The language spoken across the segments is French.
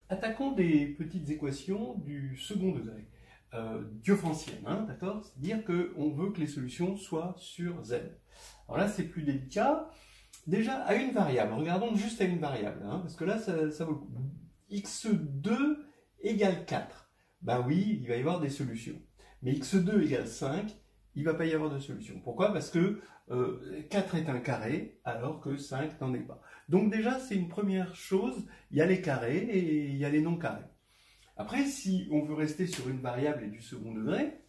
Attaquons des petites équations du second degré, diophantiennes, hein, d'accord? C'est-à-dire qu'on veut que les solutions soient sur Z. Alors là, c'est plus délicat. Déjà, à une variable, regardons juste à une variable, hein, parce que là, ça vaut le coup. x2 égale 4. Ben oui, il va y avoir des solutions. Mais x2 égale 5, il ne va pas y avoir de solution. Pourquoi? Parce que 4 est un carré, alors que 5 n'en est pas. Donc déjà, c'est une première chose, il y a les carrés et il y a les non carrés. Après, si on veut rester sur une variable et du second degré,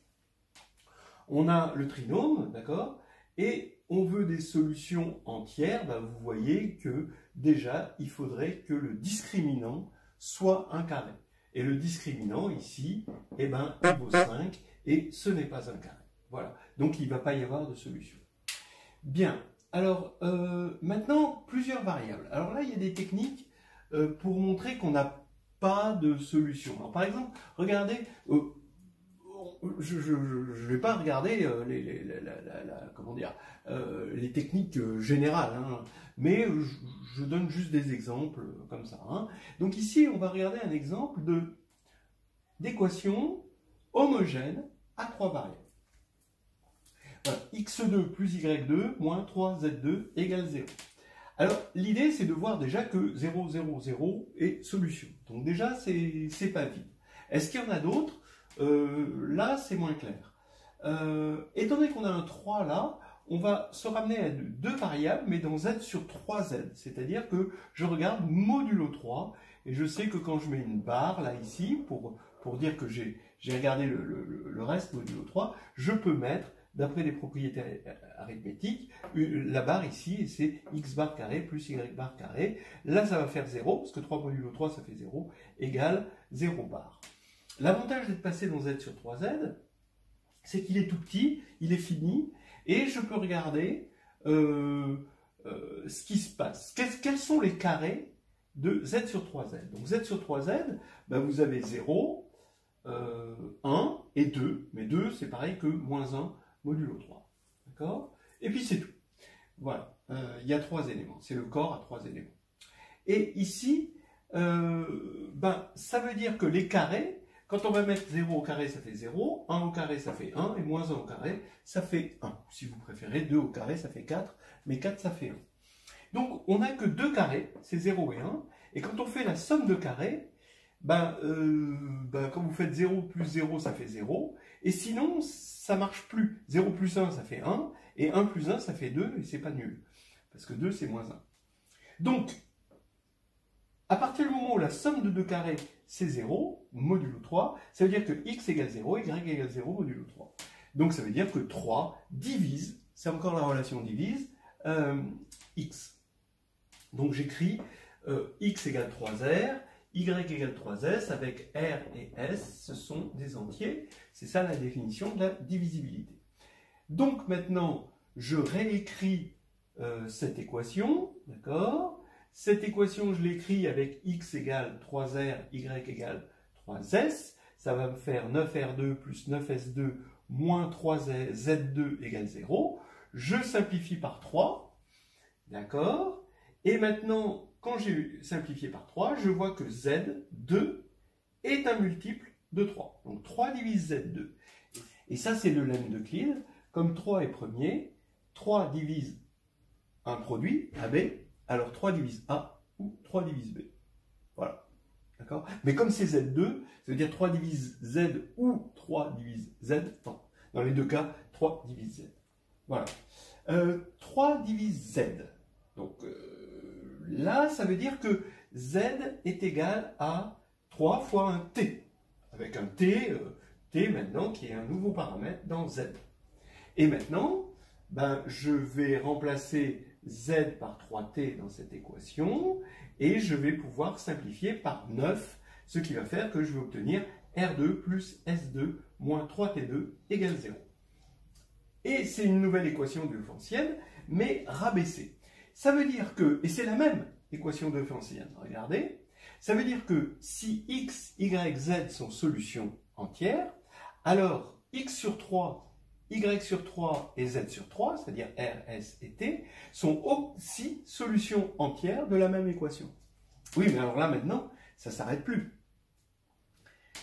on a le trinôme, d'accord? Et on veut des solutions entières, ben vous voyez que déjà, il faudrait que le discriminant soit un carré. Et le discriminant, ici, eh ben, il vaut 5, et ce n'est pas un carré. Voilà, donc il ne va pas y avoir de solution. Bien, alors maintenant, plusieurs variables. Alors là, il y a des techniques pour montrer qu'on n'a pas de solution. Alors par exemple, regardez, je ne vais pas regarder les techniques générales, hein, mais je donne juste des exemples comme ça. Hein. Donc ici, on va regarder un exemple d'équation homogène à trois variables. Voilà, x2 plus y2 moins 3z2 égale 0. Alors, l'idée, c'est de voir déjà que 0, 0, 0 est solution. Donc déjà, c'est pas vide. Est-ce qu'il y en a d'autres? Là, c'est moins clair. Étant donné qu'on a un 3 là, on va se ramener à deux variables, mais dans z sur 3z. C'est-à-dire que je regarde modulo 3, et je sais que quand je mets une barre là, ici, pour dire que j'ai regardé le reste modulo 3, je peux mettre, d'après les propriétés arithmétiques, la barre ici, c'est x bar carré plus y bar carré. Là, ça va faire 0, parce que 3 modulo 3, ça fait 0, égale 0 bar. L'avantage d'être passé dans z sur 3z, c'est qu'il est tout petit, il est fini, et je peux regarder ce qui se passe. Quels sont les carrés de z sur 3z? Donc z sur 3z, ben vous avez 0, 1 et 2, mais 2 c'est pareil que moins 1 modulo 3. D'accord? Et puis c'est tout. Voilà, il y a trois éléments, c'est le corps à trois éléments. Et ici, ben, ça veut dire que les carrés, quand on va mettre 0 au carré, ça fait 0, 1 au carré, ça fait 1, et moins 1 au carré, ça fait 1. Si vous préférez, 2 au carré, ça fait 4, mais 4, ça fait 1. Donc, on n'a que deux carrés, c'est 0 et 1, et quand on fait la somme de carrés, ben, quand vous faites 0 plus 0, ça fait 0, et sinon, ça ne marche plus. 0 plus 1, ça fait 1, et 1 plus 1, ça fait 2, et c'est pas nul, parce que 2, c'est moins 1. Donc, à partir du moment où la somme de deux carrés, c'est 0, modulo 3, ça veut dire que x égale 0, y égale 0, modulo 3. Donc ça veut dire que 3 divise, c'est encore la relation divise, x. Donc j'écris x égale 3r, y égale 3s, avec r et s, ce sont des entiers. C'est ça la définition de la divisibilité. Donc maintenant, je réécris cette équation, d'accord ? Cette équation, je l'écris avec x égale 3r, y égale 3s. Ça va me faire 9r2 plus 9s2 moins 3z2 égale 0. Je simplifie par 3. D'accord? Et maintenant, quand j'ai simplifié par 3, je vois que z2 est un multiple de 3. Donc 3 divise z2. Et ça, c'est le lemme d'Euclide. Comme 3 est premier, 3 divise un produit, AB, alors 3 divise A ou 3 divise B. Voilà. D'accord? Mais comme c'est Z2, ça veut dire 3 divise Z ou 3 divise Z. Non. Dans les deux cas, 3 divise Z. Voilà. 3 divise Z. Donc là, ça veut dire que Z est égal à 3 fois un T. Avec un T, T maintenant qui est un nouveau paramètre dans Z. Et maintenant, ben, je vais remplacer z par 3t dans cette équation, et je vais pouvoir simplifier par 9, ce qui va faire que je vais obtenir R2 plus S2 moins 3T2 égale 0. Et c'est une nouvelle équation diophantienne, mais rabaissée. Ça veut dire que, et c'est la même équation diophantienne, regardez, ça veut dire que si x, y, z sont solutions entières, alors x sur 3, y sur 3 et z sur 3, c'est-à-dire r, s et t, sont aussi solutions entières de la même équation. Oui, mais alors là maintenant, ça ne s'arrête plus.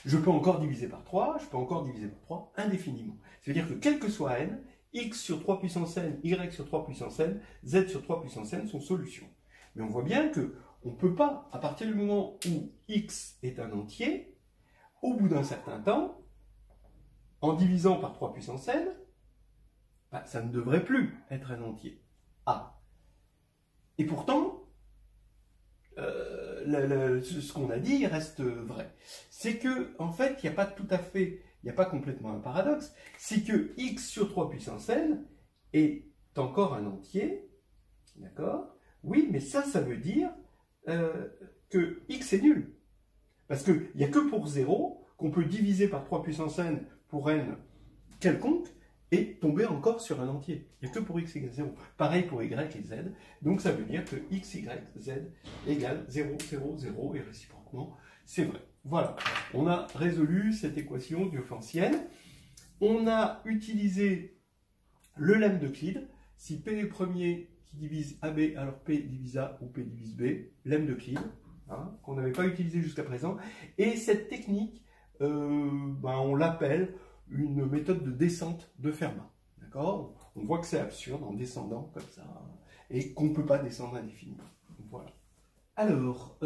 Je peux encore diviser par 3, je peux encore diviser par 3 indéfiniment. C'est-à-dire que quel que soit n, x sur 3 puissance n, y sur 3 puissance n, z sur 3 puissance n sont solutions. Mais on voit bien qu'on ne peut pas, à partir du moment où x est un entier, au bout d'un certain temps, en divisant par 3 puissance n, bah, ça ne devrait plus être un entier. A. Et pourtant, ce qu'on a dit reste vrai. C'est que, en fait, il n'y a pas tout à fait, il n'y a pas complètement un paradoxe, c'est que x sur 3 puissance n est encore un entier, d'accord? Oui, mais ça veut dire que x est nul. Parce qu'il n'y a que pour 0 qu'on peut diviser par 3 puissance n pour n quelconque et tomber encore sur un entier. Il n'y a que pour x égale 0. Pareil pour y et z. Donc ça veut dire que x, y, z égale 0, 0, 0 et réciproquement, c'est vrai. Voilà, on a résolu cette équation diophantienne. On a utilisé le lemme d'Euclide. Si P est premier qui divise AB, alors P divise A ou P divise B, lemme d'Euclide, hein, qu'on n'avait pas utilisé jusqu'à présent. Et cette technique, on l'appelle une méthode de descente de Fermat. D'accord? On voit que c'est absurde en descendant comme ça, et qu'on ne peut pas descendre indéfiniment. Voilà. Alors,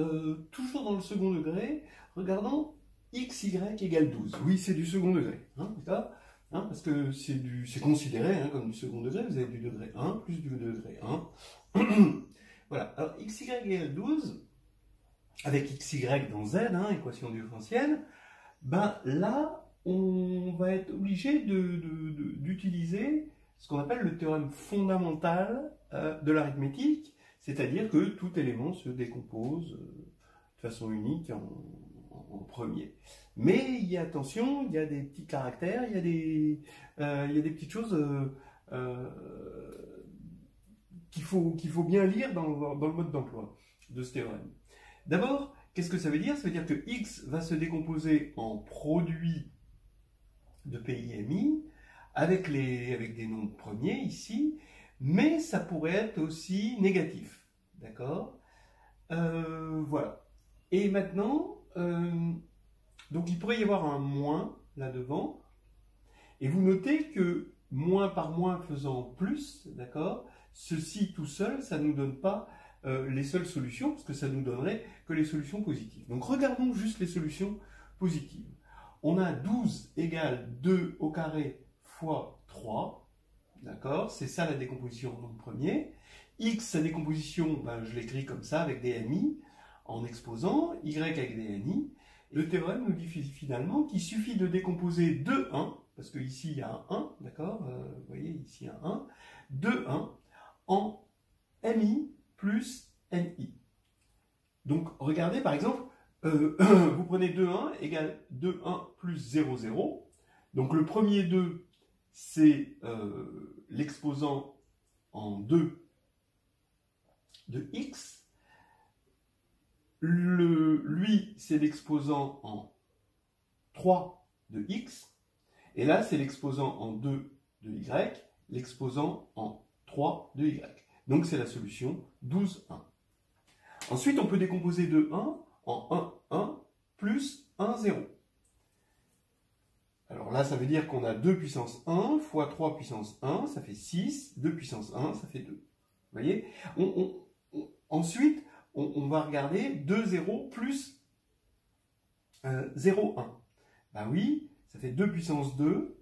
toujours dans le second degré, regardons x, y égale 12. Oui, c'est du second degré, hein, d'accord, hein, parce que c'est considéré hein, comme du second degré. Vous avez du degré 1 plus du degré 1. Voilà, alors x, y égale 12, avec x, y dans z, hein, équation diophantienne, ben là, on va être obligé d'utiliser ce qu'on appelle le théorème fondamental de l'arithmétique, c'est-à-dire que tout élément se décompose de façon unique en premier. Mais il y a attention, il y a des petits caractères, il y a des petites choses qu'il faut bien lire dans le mode d'emploi de ce théorème. D'abord, qu'est-ce que ça veut dire? Ça veut dire que x va se décomposer en produit de PIMI avec des nombres premiers ici, mais ça pourrait être aussi négatif. D'accord? Voilà. Et maintenant, donc il pourrait y avoir un moins là-devant, et vous notez que moins par moins faisant plus, d'accord, ceci tout seul, ça ne nous donne pas les seules solutions, parce que ça nous donnerait que les solutions positives. Donc regardons juste les solutions positives. On a 12 égale 2 au carré fois 3, d'accord, c'est ça la décomposition en nombre premier. X, sa décomposition, je l'écris comme ça avec des MI en exposant, Y avec des NI. Le théorème nous dit finalement qu'il suffit de décomposer 2, 1, parce que ici il y a un 1, d'accord, vous voyez ici un 1, 2, 1, en MI plus NI. Donc regardez par exemple, vous prenez 2, 1 égale 2, 1 plus 0, 0. Donc le premier 2, c'est l'exposant en 2 de x. Lui, c'est l'exposant en 3 de x. Et là, c'est l'exposant en 2 de y, l'exposant en 3 de y. Donc c'est la solution 12, 1. Ensuite, on peut décomposer 2, 1 en 1, 1 plus 1, 0. Alors là, ça veut dire qu'on a 2 puissance 1 fois 3 puissance 1, ça fait 6, 2 puissance 1, ça fait 2. Vous voyez? Ensuite, on va regarder 2, 0 plus 0, 1. Ben oui, ça fait 2 puissance 2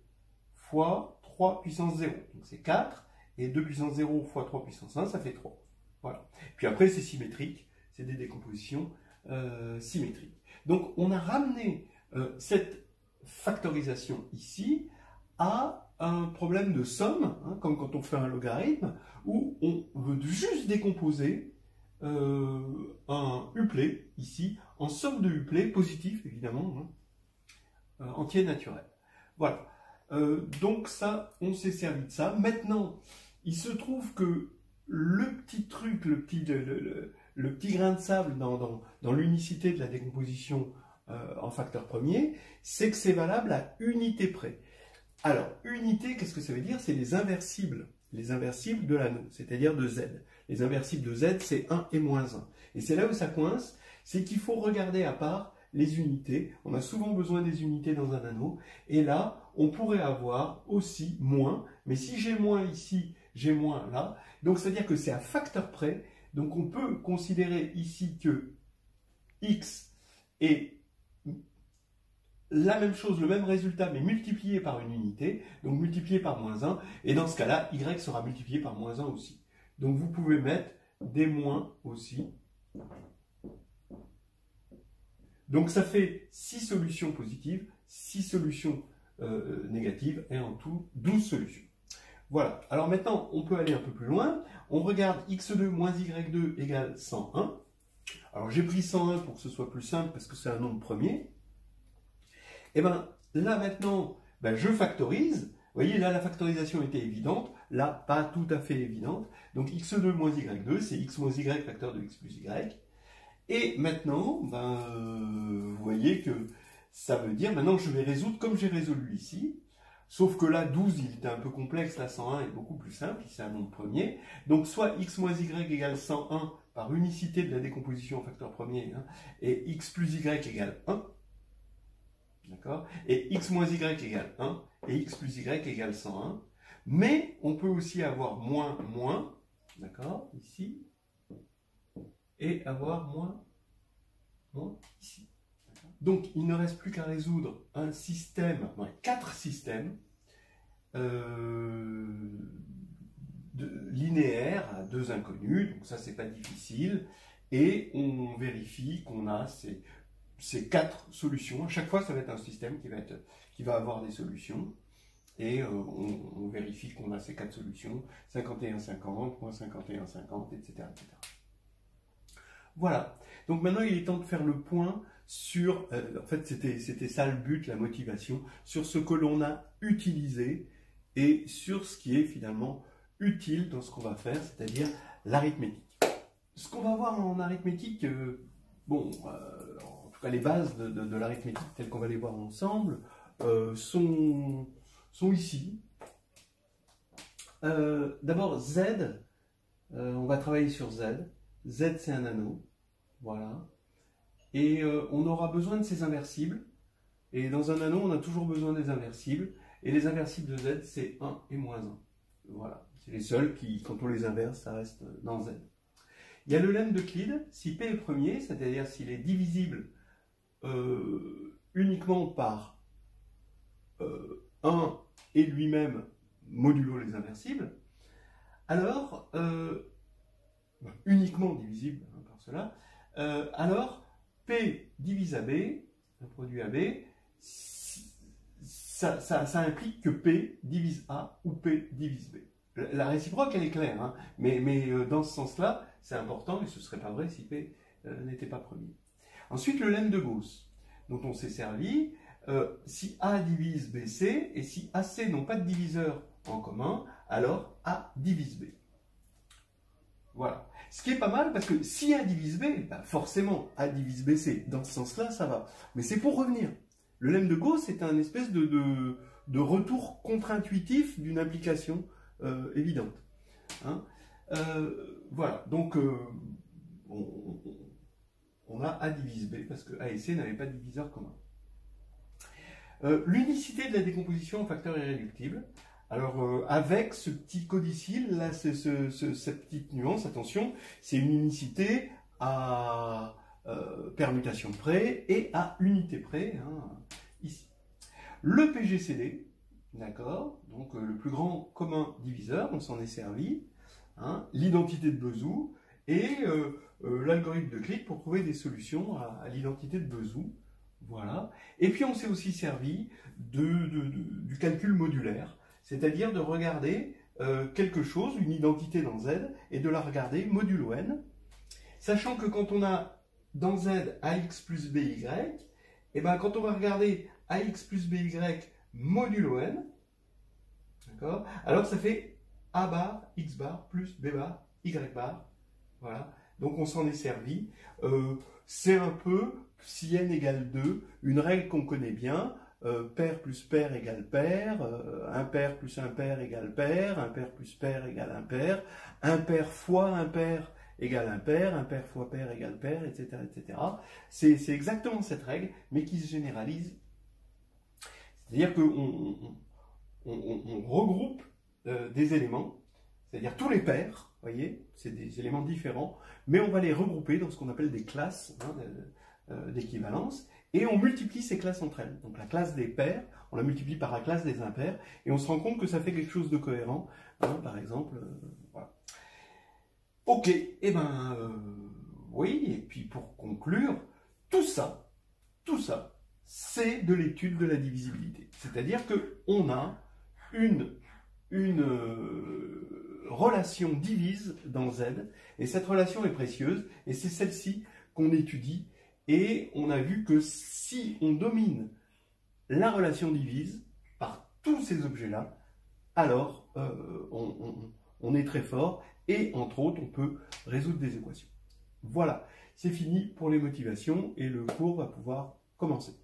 fois 3 puissance 0. Donc c'est 4, et 2 puissance 0 fois 3 puissance 1, ça fait 3. Voilà. Puis après, c'est symétrique, c'est des décompositions symétriques. Donc on a ramené cette factorisation ici à un problème de somme, hein, comme quand on fait un logarithme, où on veut juste décomposer un uplet, ici, en somme de uplets positif, évidemment, hein, entier naturel. Voilà. Donc ça, on s'est servi de ça. Maintenant, il se trouve que le petit truc, le petit grain de sable dans l'unicité de la décomposition en facteur premier, c'est que c'est valable à unité près. Alors, unité, qu'est-ce que ça veut dire? C'est les inversibles de l'anneau, c'est-à-dire de z. Les inversibles de z, c'est 1 et moins 1. Et c'est là où ça coince, c'est qu'il faut regarder à part les unités. On a souvent besoin des unités dans un anneau. Et là, on pourrait avoir aussi moins. Mais si j'ai moins ici, j'ai moins là. Donc, c'est-à-dire que c'est à facteur près. Donc, on peut considérer ici que x est la même chose, le même résultat, mais multiplié par une unité, donc multiplié par moins 1, et dans ce cas-là, y sera multiplié par moins 1 aussi. Donc vous pouvez mettre des moins aussi. Donc ça fait 6 solutions positives, 6 solutions négatives, et en tout 12 solutions. Voilà, alors maintenant on peut aller un peu plus loin, on regarde x2 moins y2 égale 101. Alors j'ai pris 101 pour que ce soit plus simple, parce que c'est un nombre premier. Et bien là maintenant, je factorise. Vous voyez, là la factorisation était évidente, là pas tout à fait évidente. Donc x2 moins y2, c'est x moins y facteur de x plus y. Et maintenant, vous voyez que ça veut dire, maintenant je vais résoudre comme j'ai résolu ici. Sauf que là, 12, il était un peu complexe, là 101 est beaucoup plus simple, c'est un nombre premier. Donc soit x moins y égale 101 par unicité de la décomposition en facteur premier, hein, et x plus y égale 1. D'accord? Et x moins y égale 1, et x plus y égale 101. Mais on peut aussi avoir moins, d'accord, ici, et avoir moins ici. Donc, il ne reste plus qu'à résoudre un système, 4 systèmes linéaires à 2 inconnus. Donc ça, c'est pas difficile. Et on vérifie qu'on a ces 4 solutions. À chaque fois, ça va être un système qui va avoir des solutions. Et on vérifie qu'on a ces 4 solutions, 51, 50, moins 51, 50, etc., etc. Voilà. Donc maintenant, il est temps de faire le point sur, en fait, c'était ça le but, la motivation, sur ce que l'on a utilisé et sur ce qui est finalement utile dans ce qu'on va faire, c'est-à-dire l'arithmétique. Ce qu'on va voir en arithmétique, en tout cas les bases de l'arithmétique telles qu'on va les voir ensemble, sont ici. D'abord Z, on va travailler sur Z. Z c'est un anneau, voilà. Et on aura besoin de ces inversibles. Et dans un anneau, on a toujours besoin des inversibles. Et les inversibles de Z, c'est 1 et moins 1. Voilà, c'est les seuls qui, quand on les inverse, ça reste dans Z. Il y a le lemme d'Euclide. Si P est premier, c'est-à-dire s'il est divisible uniquement par 1 et lui-même modulo les inversibles, alors, uniquement divisible par cela, alors P divise AB, un produit AB, ça implique que P divise A ou P divise B. La réciproque, elle est claire, hein, mais dans ce sens-là, c'est important, et ce ne serait pas vrai si P n'était pas premier. Ensuite, le lemme de Gauss, dont on s'est servi, si A divise BC, et si AC n'ont pas de diviseur en commun, alors A divise B. Voilà. Ce qui est pas mal, parce que si A divise B, forcément A divise BC, dans ce sens-là, ça va. Mais c'est pour revenir. Le lemme de Gauss est un espèce de retour contre-intuitif d'une application évidente. Hein, voilà, donc on a A divise B, parce que A et C n'avaient pas de diviseur commun. L'unicité de la décomposition en facteur irréductible. Alors, avec ce petit codicile, là, cette petite nuance, attention, c'est une unicité à permutation près et à unité près, hein, ici. Le PGCD, d'accord, donc le plus grand commun diviseur, on s'en est servi, hein, l'identité de Bezout et l'algorithme d'Euclide pour trouver des solutions à l'identité de Bezout. Voilà. Et puis on s'est aussi servi du calcul modulaire, c'est-à-dire de regarder quelque chose, une identité dans Z, et de la regarder modulo n, sachant que quand on a dans Z AX plus BY, et ben quand on va regarder AX plus BY modulo n, d'accord, alors ça fait A bar, X bar, plus B bar, Y bar, voilà, donc on s'en est servi, c'est un peu, si n égale 2, une règle qu'on connaît bien, pair plus pair égale pair, impair plus impair égale pair, impair plus pair égale impair, impair fois impair égale impair fois pair égale pair, etc. etc. C'est exactement cette règle, mais qui se généralise. C'est-à-dire qu'on on regroupe des éléments, c'est-à-dire tous les pairs, vous voyez, c'est des éléments différents, mais on va les regrouper dans ce qu'on appelle des classes d'équivalence, et on multiplie ces classes entre elles. Donc la classe des pairs, on la multiplie par la classe des impairs, et on se rend compte que ça fait quelque chose de cohérent, par exemple, voilà. Ok, et ben, oui, et puis pour conclure, tout ça, c'est de l'étude de la divisibilité. C'est-à-dire qu'on a une relation divise dans Z, et cette relation est précieuse, et c'est celle-ci qu'on étudie, et on a vu que si on domine la relation divise par tous ces objets-là, alors on est très fort, et entre autres, on peut résoudre des équations. Voilà, c'est fini pour les motivations, et le cours va pouvoir commencer.